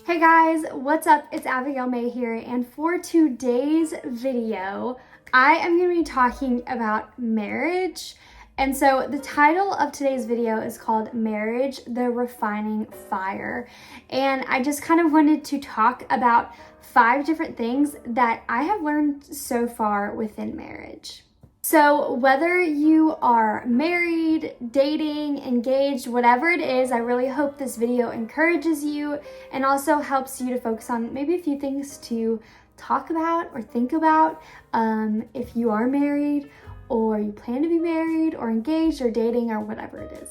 Hey guys, what's up? It's Abigail May here, and for today's video, I am going to be talking about marriage. And so the title of today's video is called Marriage, the Refining Fire. And I just kind of wanted to talk about 5 different things that I have learned so far within marriage. So whether you are married, dating, engaged, whatever it is, I really hope this video encourages you and also helps you to focus on maybe a few things to talk about or think about if you are married or you plan to be married or engaged or dating or whatever it is.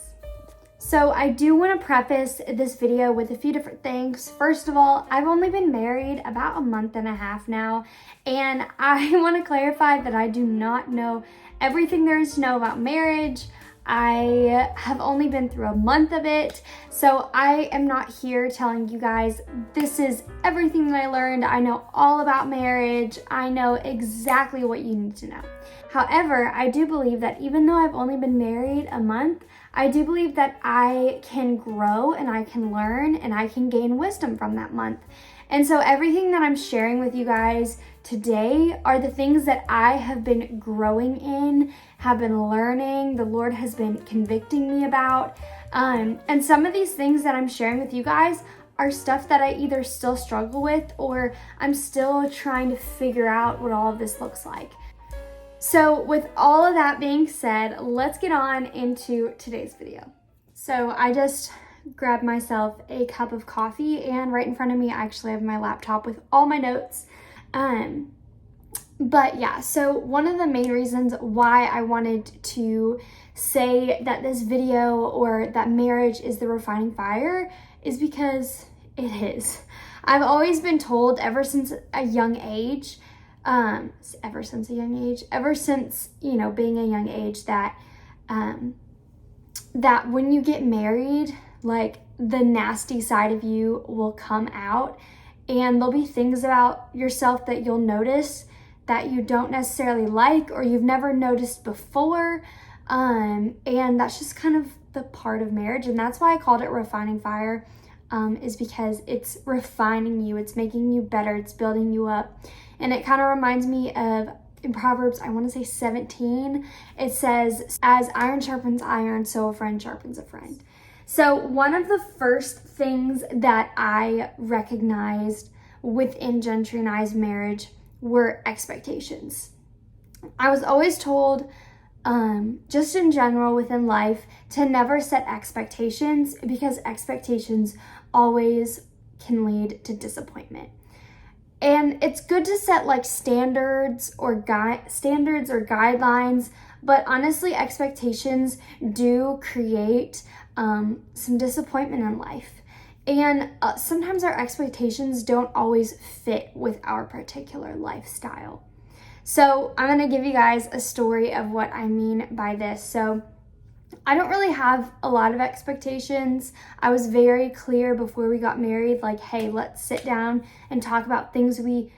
So I do want to preface this video with a few different things. First of all, I've only been married about a month and a half now, and I want to clarify that I do not know everything there is to know about marriage. I have only been through a month of it, so I am not here telling you guys this is everything that I learned. I know all about marriage. I know exactly what you need to know. However, I do believe that even though I've only been married a month, I do believe that I can grow and I can learn and I can gain wisdom from that month. And so everything that I'm sharing with you guys today are the things that I have been growing in, have been learning, the Lord has been convicting me about. And some of these things that I'm sharing with you guys are stuff that I either still struggle with or I'm still trying to figure out what all of this looks like. So with all of that being said, let's get on into today's video. So I just grabbed myself a cup of coffee, and right in front of me I actually have my laptop with all my notes. But yeah, so one of the main reasons why I wanted to say that this video or that marriage is the refining fire is because it is. I've always been told ever since a young age, ever since, being a young age that when you get married, like the nasty side of you will come out, and there'll be things about yourself that you'll notice that you don't necessarily like or you've never noticed before. And that's just kind of the part of marriage. And that's why I called it refining fire, is because it's refining you. It's making you better. It's building you up. And it kind of reminds me of, in Proverbs, I want to say 17, it says, as iron sharpens iron, so a friend sharpens a friend. So one of the first things that I recognized within Gentry and I's marriage were expectations. I was always told, just in general within life, to never set expectations because expectations always can lead to disappointment. And it's good to set like standards or guidelines, but honestly, expectations do create some disappointment in life. And sometimes our expectations don't always fit with our particular lifestyle. So I'm going to give you guys a story of what I mean by this. So I don't really have a lot of expectations. I was very clear before we got married, like, hey, let's sit down and talk about things we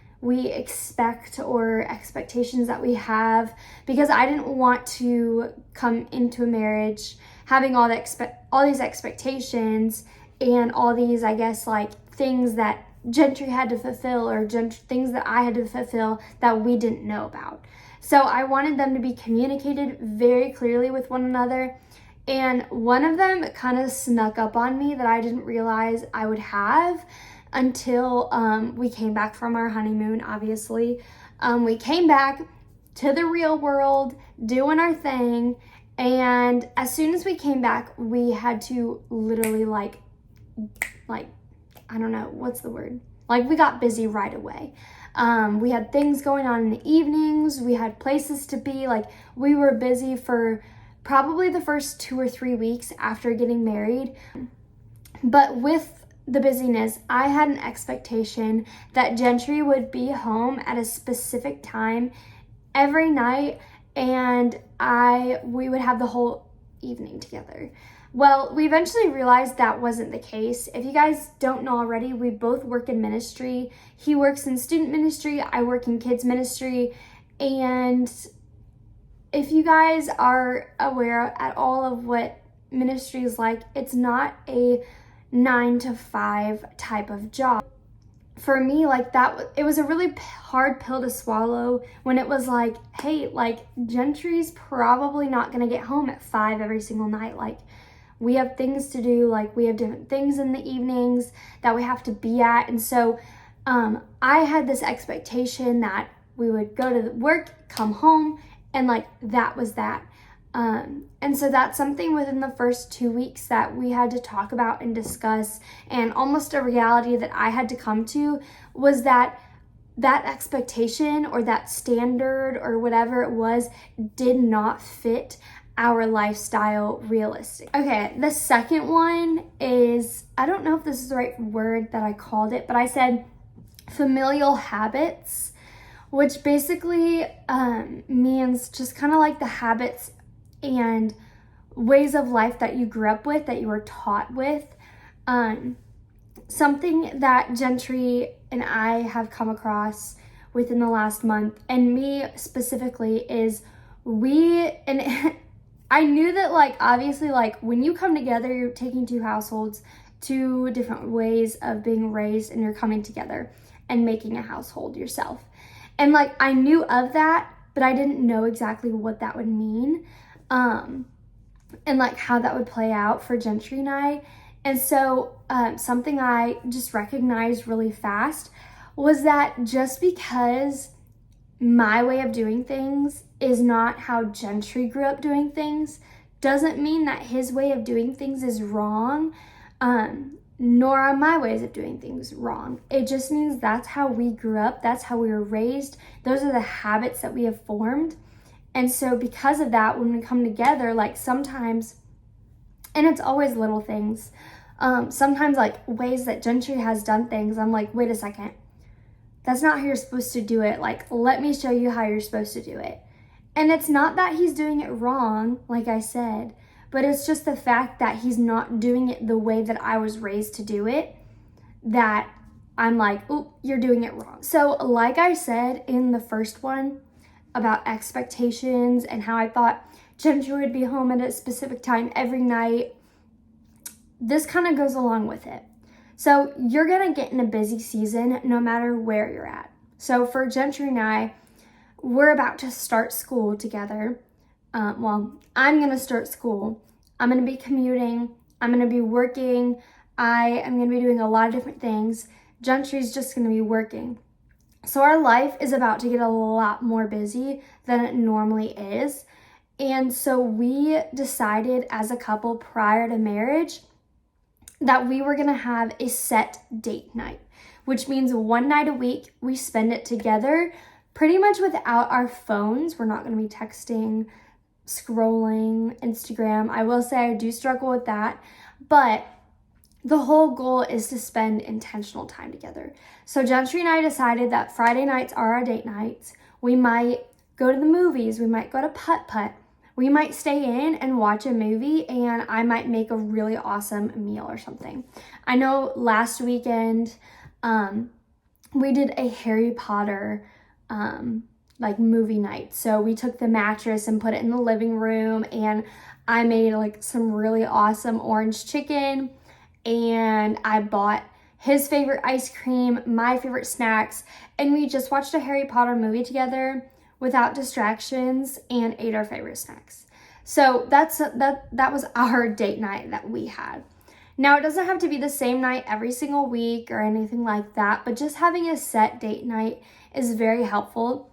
expect or expectations that we have, because I didn't want to come into a marriage having all these expectations and all these, I guess, like things that Gentry had to fulfill or things that I had to fulfill that we didn't know about. So I wanted them to be communicated very clearly with one another. And one of them kind of snuck up on me that I didn't realize I would have until we came back from our honeymoon, obviously. We came back to the real world, doing our thing. And as soon as we came back, we had to literally like, I don't know, what's the word? Like, we got busy right away. We had things going on in the evenings. We had places to be. Like, we were busy for probably the first 2 or 3 weeks after getting married. But with the busyness, I had an expectation that Gentry would be home at a specific time every night, and we would have the whole evening together. Well, we eventually realized that wasn't the case. If you guys don't know already, we both work in ministry. He works in student ministry, I work in kids ministry, and if you guys are aware at all of what ministry is like, it's not a 9 to 5 type of job. For me, like it was a really hard pill to swallow when it was like, hey, like Gentry's probably not gonna get home at 5 every single night. Like we have things to do, like we have different things in the evenings that we have to be at. And so I had this expectation that we would go to work, come home, and like that was that. And so that's something within the first 2 weeks that we had to talk about and discuss, and almost a reality that I had to come to was that expectation or that standard or whatever it was did not fit our lifestyle realistic. Okay, the second one is, I don't know if this is the right word that I called it, but I said familial habits, which basically means just kind of like the habits and ways of life that you grew up with, that you were taught with. Something that Gentry and I have come across within the last month, and me specifically, is I knew that, like, obviously, like, when you come together, you're taking two households, two different ways of being raised, and you're coming together and making a household yourself. And, like, I knew of that, but I didn't know exactly what that would mean, and, like, how that would play out for Gentry and I. And so something I just recognized really fast was that just because my way of doing things is not how Gentry grew up doing things doesn't mean that his way of doing things is wrong, nor are my ways of doing things wrong. It just means that's how we grew up, that's how we were raised, those are the habits that we have formed. And so because of that, when we come together, like sometimes, and it's always little things, sometimes like ways that Gentry has done things, I'm like, wait a second, that's not how you're supposed to do it. Like, let me show you how you're supposed to do it. And it's not that he's doing it wrong, like I said, but it's just the fact that he's not doing it the way that I was raised to do it, that I'm like, oh, you're doing it wrong. So like I said in the first one about expectations and how I thought Gentry would be home at a specific time every night, this kind of goes along with it. So you're going to get in a busy season no matter where you're at. So for Gentry and I, we're about to start school together. I'm going to start school. I'm going to be commuting. I'm going to be working. I am going to be doing a lot of different things. Gentry's just going to be working. So our life is about to get a lot more busy than it normally is. And so we decided as a couple prior to marriage that we were going to have a set date night, which means one night a week we spend it together pretty much without our phones. We're not going to be texting, scrolling, Instagram. I will say I do struggle with that, but the whole goal is to spend intentional time together. So Gentry and I decided that Friday nights are our date nights. We might go to the movies. We might go to putt-putt. We might stay in and watch a movie, and I might make a really awesome meal or something. I know last weekend we did a Harry Potter like movie night. So we took the mattress and put it in the living room, and I made like some really awesome orange chicken, and I bought his favorite ice cream, my favorite snacks, and we just watched a Harry Potter movie together without distractions and ate our favorite snacks. So that was our date night that we had. Now, it doesn't have to be the same night every single week or anything like that, but just having a set date night is very helpful.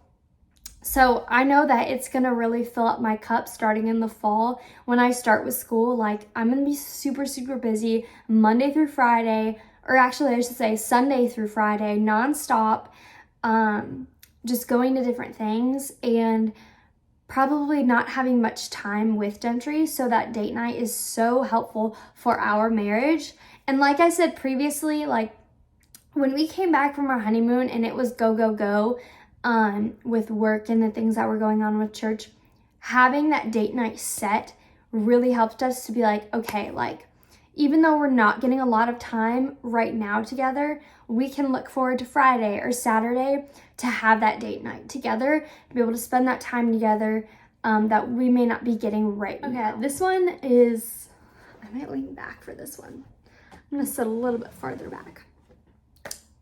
So I know that it's going to really fill up my cup starting in the fall when I start with school. Like, I'm going to be super, super busy Monday through Friday, or actually I should say Sunday through Friday, nonstop, just going to different things and probably not having much time with Gentry. So that date night is so helpful for our marriage. And like I said previously, like when we came back from our honeymoon and it was go, go, go, with work and the things that were going on with church, having that date night set really helped us to be like, okay, like even though we're not getting a lot of time right now together, we can look forward to Friday or Saturday to have that date night together, to be able to spend that time together that we may not be getting right now. Okay, this one is, I might lean back for this one. I'm gonna sit a little bit farther back.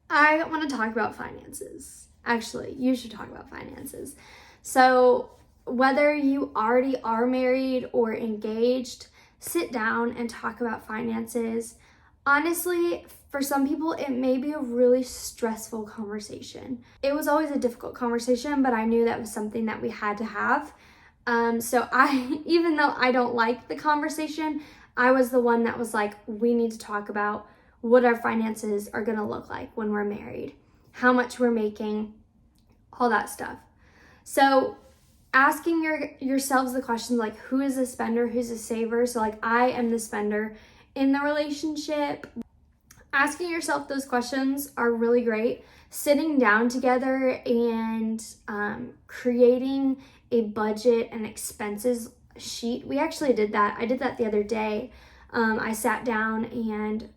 I want to talk about finances. Actually, you should talk about finances. So whether you already are married or engaged, sit down and talk about finances. Honestly, for some people, it may be a really stressful conversation. It was always a difficult conversation, but I knew that was something that we had to have. So even though I don't like the conversation, I was the one that was like, we need to talk about what our finances are gonna look like when we're married, how much we're making, all that stuff. So asking yourselves the questions like, who is a spender, who's a saver? So like, I am the spender in the relationship. Asking yourself those questions are really great. Sitting down together and creating a budget and expenses sheet. We actually did that. I did that the other day. I sat down and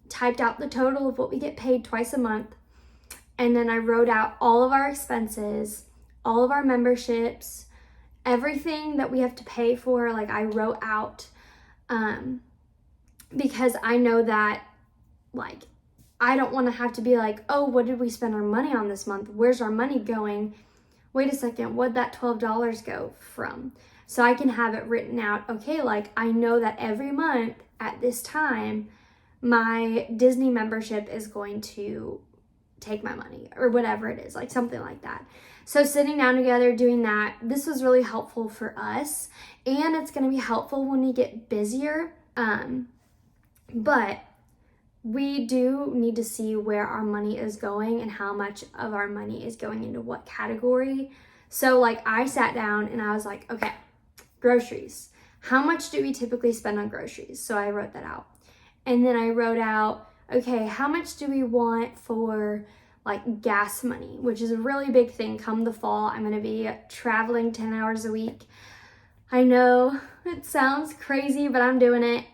typed out the total of what we get paid twice a month. And then I wrote out all of our expenses, all of our memberships, everything that we have to pay for. Like I wrote out, because I know that like, I don't want to have to be like, oh, what did we spend our money on this month? Where's our money going? Wait a second, what'd that $12 go from? So I can have it written out, okay, like I know that every month at this time, my Disney membership is going to take my money or whatever it is, like something like that. So sitting down together, doing that, this was really helpful for us, and it's going to be helpful when we get busier. But we do need to see where our money is going and how much of our money is going into what category. So like I sat down and I was like, okay, groceries. How much do we typically spend on groceries? So I wrote that out. And then I wrote out, okay, how much do we want for like gas money, which is a really big thing come the fall. I'm going to be traveling 10 hours a week. I know it sounds crazy, but I'm doing it.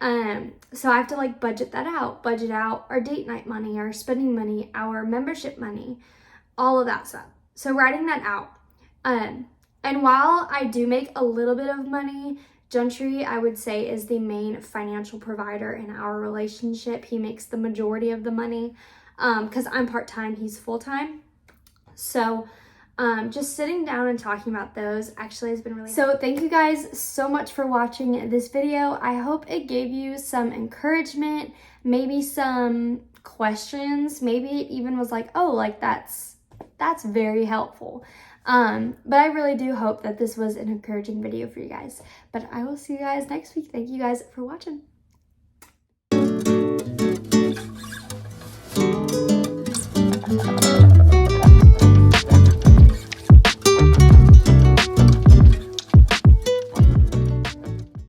So I have to like budget out our date night money, our spending money, our membership money, all of that stuff. So writing that out. And while I do make a little bit of money, Gentry, I would say, is the main financial provider in our relationship. He makes the majority of the money because I'm part-time, he's full-time. So just sitting down and talking about those actually has been really So thank you guys so much for watching this video. I hope it gave you some encouragement, maybe some questions, maybe it even was like, oh, like that's very helpful. But I really do hope that this was an encouraging video for you guys. But I will see you guys next week. Thank you guys for watching.